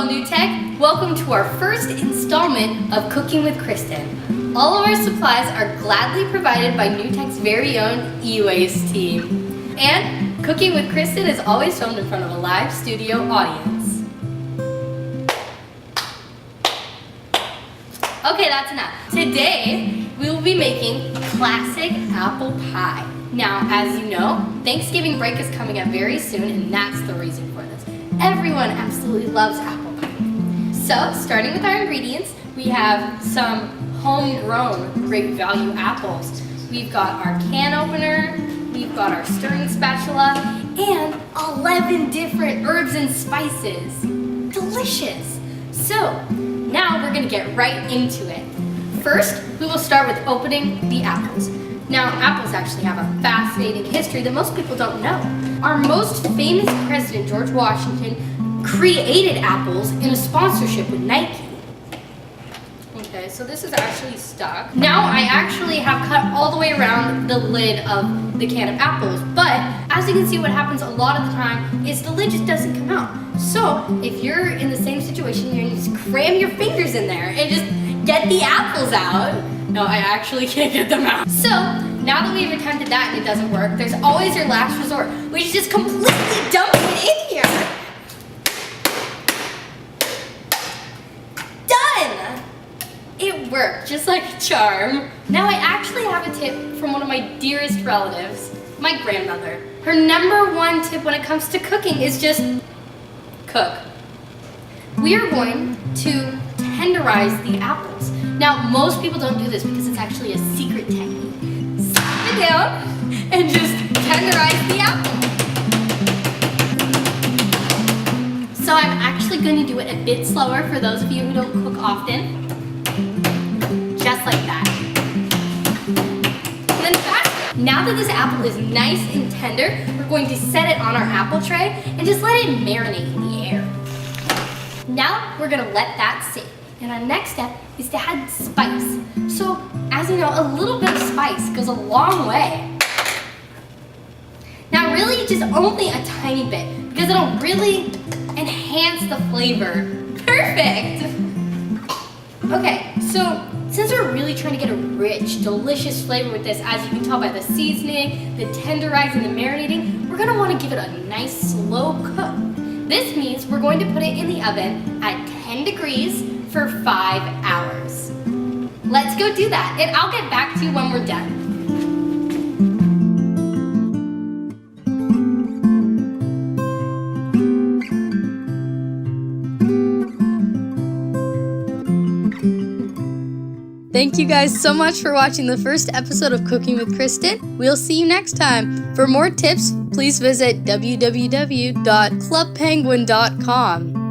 Hello, New Tech. Welcome to our first installment of Cooking with Kristin. All of our supplies are gladly provided by New Tech's very own e-waste team. And Cooking with Kristin is always filmed in front of a live studio audience. Okay, that's enough. Today, we will be making classic apple pie. Now, as you know, Thanksgiving break is coming up very soon, and that's the reason for this. Everyone absolutely loves apple pie. So, starting with our ingredients, we have some homegrown great value apples. We've got our can opener, we've got our stirring spatula, and 11 different herbs and spices. Delicious! So, now we're gonna get right into it. First, we will start with opening the apples. Now, apples actually have a fascinating history that most people don't know. Our most famous president, George Washington, created apples in a sponsorship with Nike. Okay, so this is actually stuck. Now, I actually have cut all the way around the lid of the can of apples, but as you can see, what happens a lot of the time is the lid just doesn't come out. So, if you're in the same situation, you just cram your fingers in there and just get the apples out. No, I actually can't get them out. So, now that we've attempted that and it doesn't work, there's always your last resort, which is just completely dump it in here. Done! It worked, just like a charm. Now I actually have a tip from one of my dearest relatives, my grandmother. Her #1 tip when it comes to cooking is just cook. We are going to tenderize the apples. Now, most people don't do this because it's actually a secret technique. Sit it down and just tenderize the apple. So I'm actually going to do it a bit slower for those of you who don't cook often. Just like that. And then faster. Now that this apple is nice and tender, we're going to set it on our apple tray and just let it marinate in the air. Now we're going to let that sit. And our next step is to add spice. So, as you know, a little bit of spice goes a long way. Now, really, just only a tiny bit, because it'll really enhance the flavor. Perfect! Okay, so since we're really trying to get a rich, delicious flavor with this, as you can tell by the seasoning, the tenderizing, the marinating, we're gonna wanna give it a nice slow cook. This means we're going to put it in the oven at 10 degrees for 5 hours. Let's go do that, and I'll get back to you when we're done. Thank you guys so much for watching the first episode of Cooking with Kristin. We'll see you next time. For more tips, please visit www.clubpenguin.com.